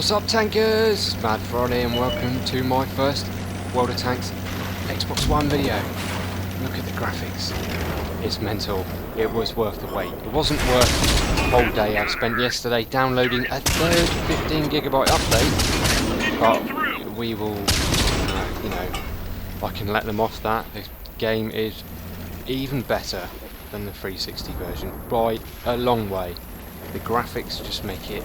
What's up, tankers? It's Mad Friday and welcome to my first World of Tanks Xbox One video. Look at the graphics. It's mental. It was worth the wait. It wasn't worth the whole day I spent yesterday downloading a third 15GB update, but we will, you know, I can let them off that. The game is even better than the 360 version by a long way. The graphics just make it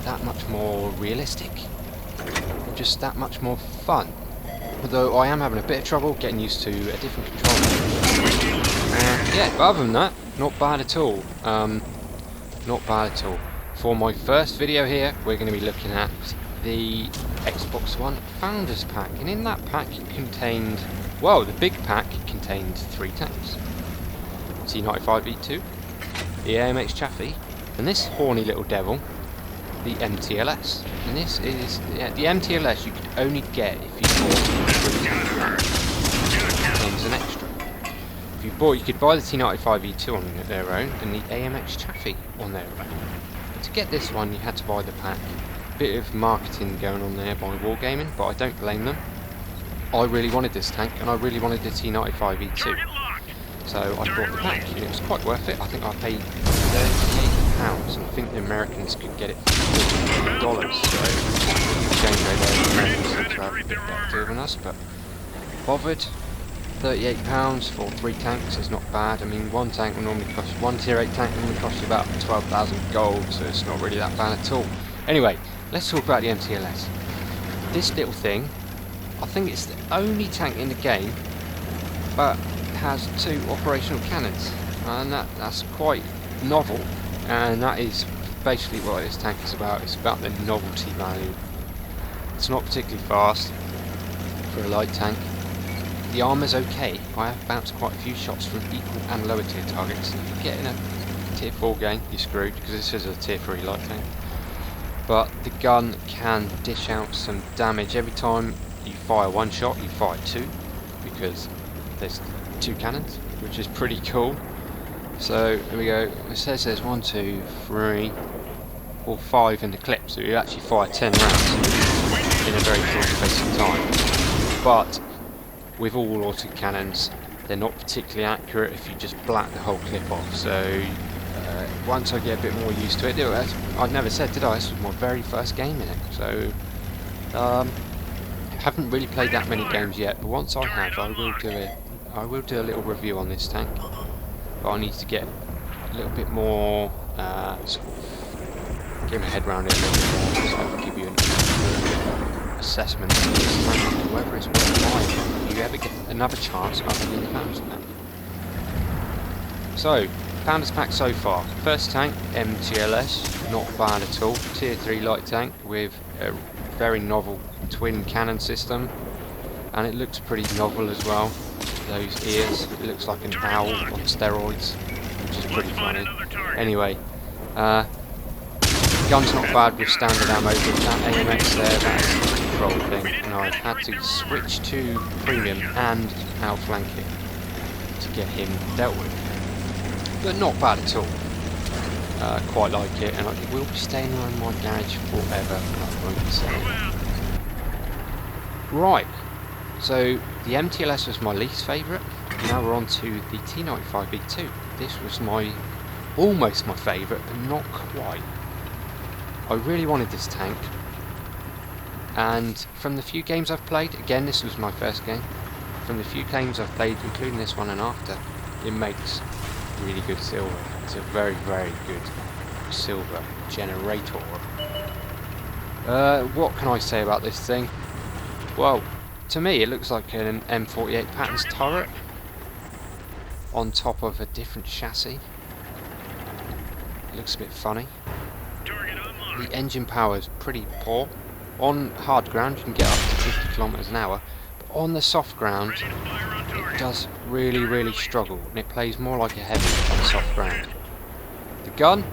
that much more realistic, just that much more fun. Although I am having a bit of trouble getting used to a different controller. Yeah, but other than that, not bad at all. Not bad at all. For my first video here, we're going to be looking at the Xbox One Founders Pack, and in that pack it contained, well, the big pack contained 3 tanks: T95E2, the AMX Chaffee, and this horny little devil, the MTLS. And this is the MTLS you could only get if you bought 3 tanks. Comes an extra. If you bought, you could buy the T95E2 on their own and the AMX Chaffee on their own. But to get this one, you had to buy the pack. Bit of marketing going on there by Wargaming, but I don't blame them. I really wanted this tank, and I really wanted the T95E2. So I bought the pack, and it was quite worth it. I think I paid £38, and I think the Americans could get it for $50. So the exchange rate there, the Americans seem to have a bit better than us, but bothered. £38 for 3 tanks is not bad. I mean, one tank will normally cost, one tier 8 tank will normally cost you about 12,000 gold, so it's not really that bad at all. Anyway, let's talk about the MTLS. This little thing, I think it's the only tank in the game, but has 2 operational cannons, and that's quite novel, and that is basically what this tank is about. It's about the novelty value. It's not particularly fast for a light tank. The armour's okay. I have bounced quite a few shots from equal and lower tier targets. If you get in a tier 4 game, you're screwed, because this is a tier 3 light tank. But the gun can dish out some damage. Every time you fire 1 shot, you fire 2, because there's 2 cannons, which is pretty cool. So here we go. It says there's 1, 2, 3, or 5 in the clip, so you actually fire 10 rounds in a very short space of time. But with all autocannons, they're not particularly accurate if you just black the whole clip off. So once I get a bit more used to it, I've never said, did I? This was my very first game in it, so haven't really played that many games yet. But once I have, I will do a little review on this tank. But I need to get a little bit more, sort of get my head around it a little bit more, so I can give you an assessment of this tank, whether it's worth buying. If you ever get another chance, other than the Founders Pack. So, Founders Pack so far. First tank, MTLS, not bad at all. Tier 3 light tank with a very novel twin cannon system, and it looks pretty novel as well. Those ears, it looks like an owl on steroids, which is pretty funny. Anyway, gun's not bad with standard ammo, but that AMX there, that's the control thing, and I've had to switch to premium and outflank it to get him dealt with. But not bad at all. Quite like it, and it will be staying around my garage forever, I won't be selling. Right. So the MTLS was my least favourite. Now we're on to the T95E2. This was almost my favourite, but not quite. I really wanted this tank, and from the few games I've played, again this was my first game, from the few games I've played, including this one and after, it makes really good silver. It's a very, very good silver generator. What can I say about this thing? Well, to me it looks like an M48 Patterns turret on top of a different chassis. It looks a bit funny. The engine power is pretty poor. On hard ground you can get up to 50 kilometers an hour, but on the soft ground it does really, really struggle, and it plays more like a heavy on soft ground. The gun,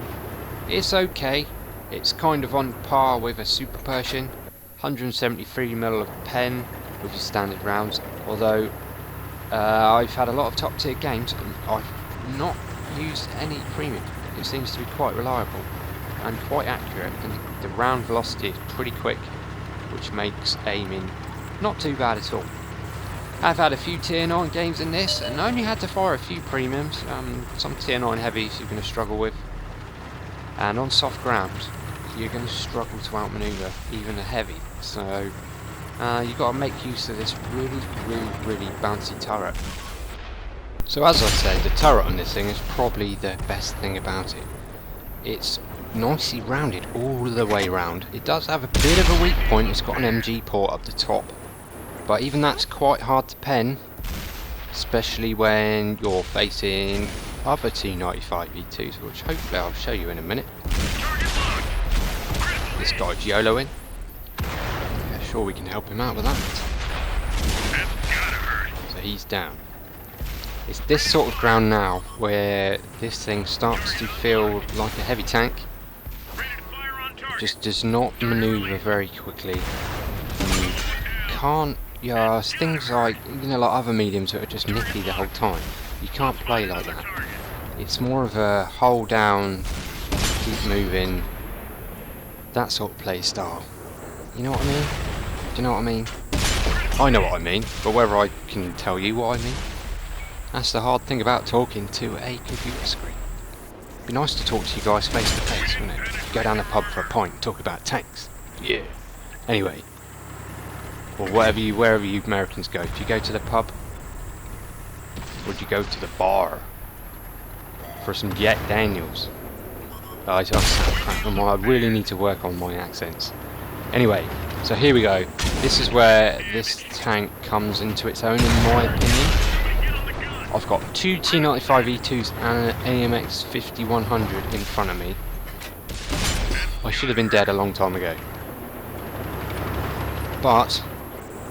it's okay. It's kind of on par with a Super Pershing, 173mm of pen with your standard rounds, although I've had a lot of top tier games and I've not used any premium. It seems to be quite reliable. and quite accurate, and the round velocity is pretty quick, which makes aiming not too bad at all. I've had a few tier 9 games in this and only had to fire a few premiums. Some tier 9 heavies you're going to struggle with, and on soft ground you're going to struggle to outmaneuver even a heavy, so you've got to make use of this really bouncy turret. So as I said, the turret on this thing is probably the best thing about it. It's nicely rounded all the way round. It does have a bit of a weak point. It's got an MG port up the top, but even that's quite hard to pen, especially when you're facing other T95E2s, which hopefully I'll show you in a minute. This guy's YOLOing. Yeah, sure we can help him out with that. So he's down. It's this sort of ground now where this thing starts to feel like a heavy tank. It just does not manoeuvre very quickly. You can't, things like, like other mediums that are just nippy the whole time. You can't play like that. It's more of a hold down, keep moving, that sort of play style. You know what I mean? Do you know what I mean? I know what I mean, but whether I can tell you what I mean, that's the hard thing about talking to a computer screen. It'd be nice to talk to you guys face to face, wouldn't it? Go down the pub for a pint and talk about tanks. Yeah. Anyway, or wherever you Americans go. If you go to the pub, would you go to the bar for some Jack Daniels? I really need to work on my accents. Anyway, so here we go. This is where this tank comes into its own, in my opinion. I've got two T95E2s and an AMX 5100 in front of me. I should have been dead a long time ago. But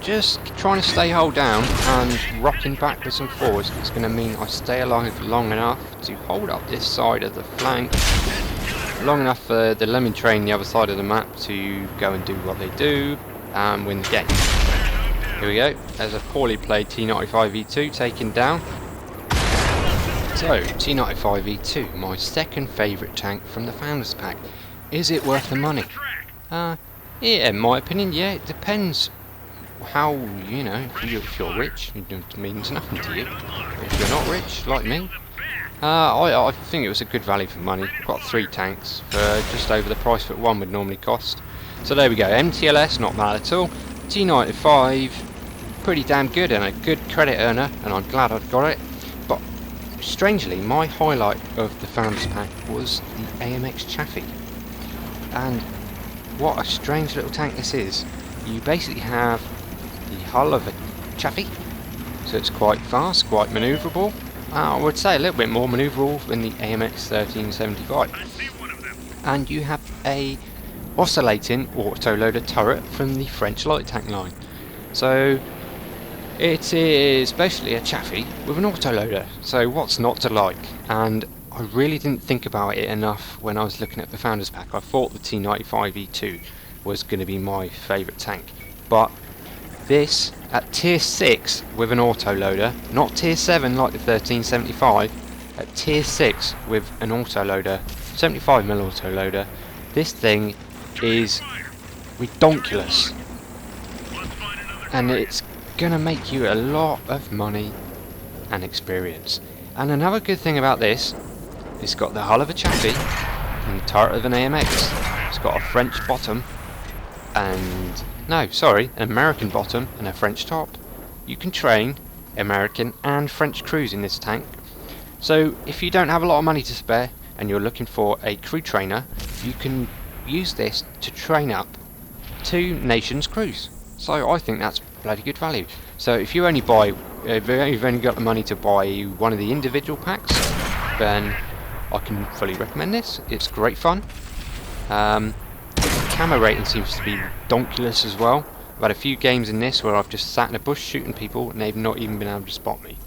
just trying to stay hull down and rocking backwards and forwards is going to mean I stay alive long enough to hold up this side of the flank, long enough for the lemming train the other side of the map to go and do what they do and win the game. Here we go. There's a poorly played T95E2 taken down. So, T95E2, my second favourite tank from the Founders Pack. Is it worth the money? Yeah, in my opinion, yeah, it depends how, if you're rich, it means nothing to you. If you're not rich, like me, I think it was a good value for money. I've got 3 tanks for just over the price that one would normally cost. So there we go, MTLS, not bad at all. T95, pretty damn good and a good credit earner, and I'm glad I've got it. But strangely, my highlight of the Founders Pack was the AMX Chaffee. And what a strange little tank this is. You basically have the hull of a Chaffee, so it's quite fast, quite manoeuvrable. I would say a little bit more manoeuvrable than the AMX 1375. And you have a oscillating autoloader turret from the French light tank line. So it is basically a Chaffee with an autoloader. So what's not to like? And I really didn't think about it enough when I was looking at the Founders Pack. I thought the T95E2 was going to be my favourite tank, but this at tier 6 with an autoloader, not tier 7 like the 1375, at tier 6 with an autoloader, 75mm autoloader, this thing is redonkulous, and it's gonna make you a lot of money and experience. And another good thing about this, it's got the hull of a Chaffee and the turret of an AMX. It's got a French bottom and an American bottom and a French top. You can train American and French crews in this tank. So if you don't have a lot of money to spare and you're looking for a crew trainer, you can use this to train up 2 nations' crews. So I think that's bloody good value. So if you only buy, if you've only got the money to buy one of the individual packs, then I can fully recommend this. It's great fun. Camo rating seems to be donkulous as well. I've had a few games in this where I've just sat in a bush shooting people and they've not even been able to spot me.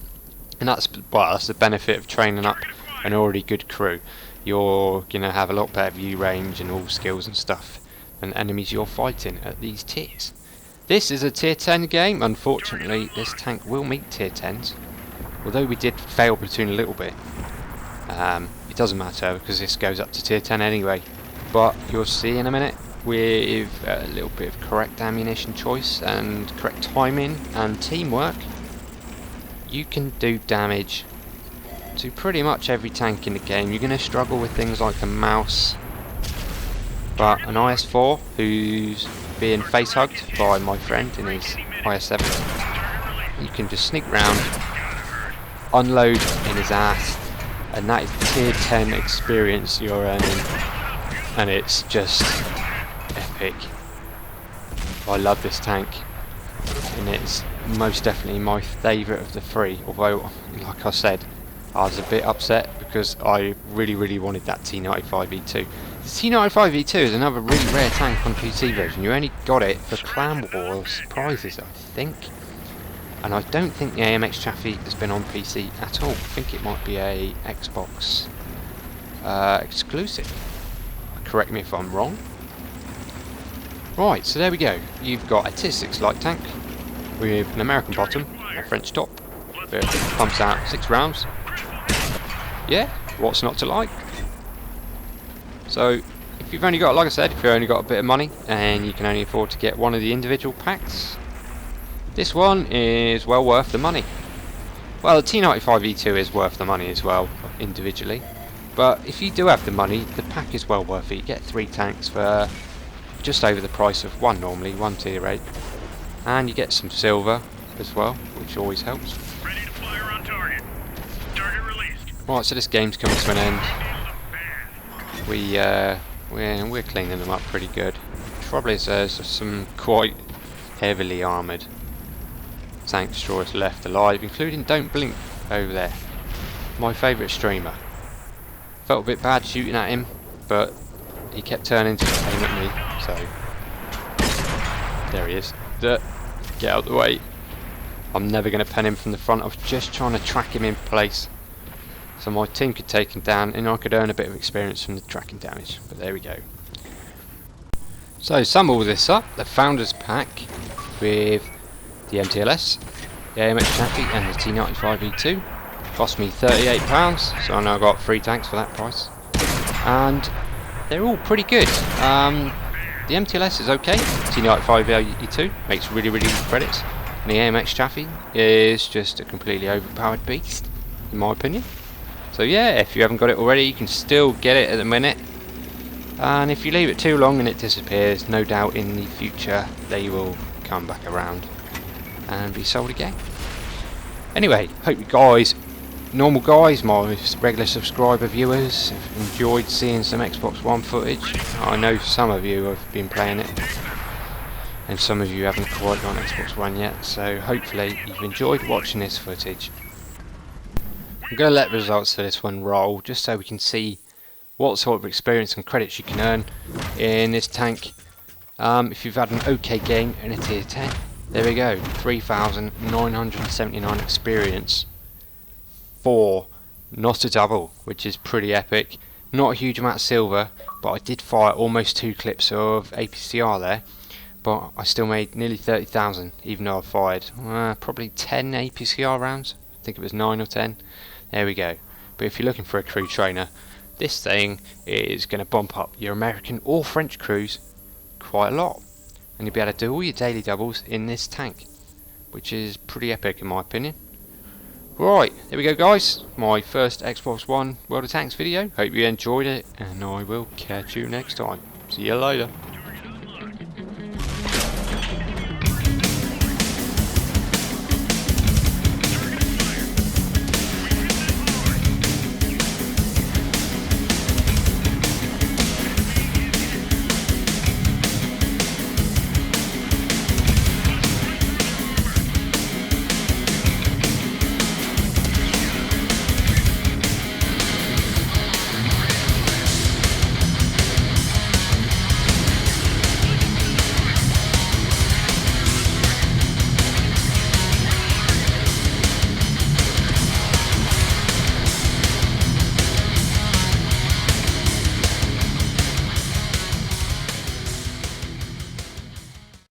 And that's the benefit of training up an already good crew. You're gonna have a lot better view range and all skills and stuff than enemies you're fighting at these tiers. This is a tier 10 game. Unfortunately, this tank will meet tier 10s. Although we did fail platoon a little bit, it doesn't matter because this goes up to tier 10 anyway. but you'll see in a minute, with a little bit of correct ammunition choice and correct timing and teamwork, you can do damage to pretty much every tank in the game. You're going to struggle with things like a mouse, but an IS-4 who's being face hugged by my friend in his IS-7, you can just sneak round, unload in his ass, and that is tier 10 experience you're earning, and it's just epic. I love this tank, and it's most definitely my favourite of the three, although like I said, I was a bit upset because I really wanted that T95E2. The T95E2 is another really rare tank on the PC version. You only got it for Clan Wars prizes, I think. And I don't think the AMX Chaffee has been on PC at all. I think it might be a Xbox exclusive. Correct me if I'm wrong. Right, so there we go. You've got a tier 6 light tank with an American bottom and a French top. It pumps out 6 rounds. Yeah, what's not to like? So, if you've only got, like I said, if you've only got a bit of money and you can only afford to get one of the individual packs, this one is well worth the money. Well, the T95E2 is worth the money as well, individually. But if you do have the money, the pack is well worth it. You get 3 tanks for just over the price of one normally, one tier 8. And you get some silver as well, which always helps. Ready to fire on target. Target released. Right, so this game's coming to an end. We're cleaning them up pretty good. Trouble is there's some quite heavily armoured tank destroyers left alive, including Don't Blink over there, my favourite streamer. Felt a bit bad shooting at him, but he kept turning to aim at me, so there he is. Get out of the way. I'm never going to pen him from the front. I was just trying to track him in place so my team could take him down and I could earn a bit of experience from the tracking damage. But there we go. So sum all this up, the Founders Pack with the MTLS, the AMX Chaffee and the T95E2 cost me £38, so I now got 3 tanks for that price. And they're all pretty good. The MTLS is okay, T95E2 makes really good credits, and the AMX Chaffee is just a completely overpowered beast, in my opinion. So yeah, if you haven't got it already, you can still get it at the minute. And if you leave it too long and it disappears, no doubt in the future they will come back around and be sold again. Anyway, hope you guys, normal guys, my regular subscriber viewers, have enjoyed seeing some Xbox One footage. I know some of you have been playing it, and some of you haven't quite got an Xbox One yet, so hopefully you've enjoyed watching this footage. I'm going to let the results for this one roll, just so we can see what sort of experience and credits you can earn in this tank. If you've had an okay game in a tier 10, there we go, 3,979 experience for not a double, which is pretty epic. Not a huge amount of silver, but I did fire almost 2 clips of APCR there, but I still made nearly 30,000, even though I fired probably 10 APCR rounds. I think it was 9 or 10. There we go. But if you're looking for a crew trainer, this thing is going to bump up your American or French crews quite a lot, and you'll be able to do all your daily doubles in this tank, which is pretty epic in my opinion. Right, there we go guys, my first Xbox One World of Tanks video. Hope you enjoyed it, and I will catch you next time. See you later.